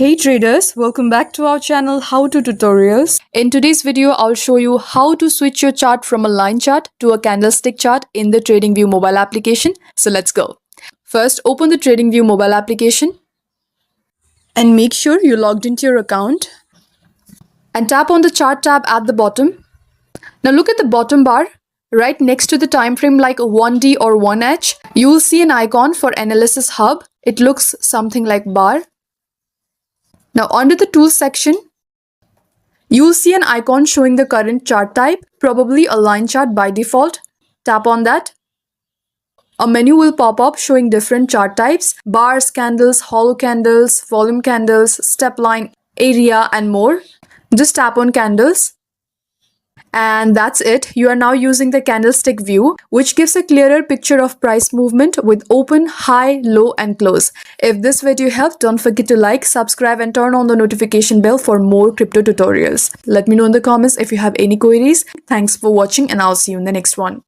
Hey traders, welcome back to our channel How to Tutorials. In today's video, I'll show you how to switch your chart from a line chart to a candlestick chart in the TradingView mobile application. So let's go. First, open the TradingView mobile application and make sure you're logged into your account and tap on the chart tab at the bottom. Now look at the bottom bar. Right next to the time frame like 1D or 1H, you will see an icon for Analysis Hub. It looks something like bar. Now under the tools section, you will see an icon showing the current chart type, probably a line chart by default. Tap on that. A menu will pop up showing different chart types: bars, candles, hollow candles, volume candles, step line, area, and more. Just tap on candles. And that's it. You are now using the candlestick view, which gives a clearer picture of price movement with open, high, low, and close. If this video helped, don't forget to like, subscribe, and turn on the notification bell for more crypto tutorials. Let me know in the comments if you have any queries. Thanks for watching, and I'll see you in the next one.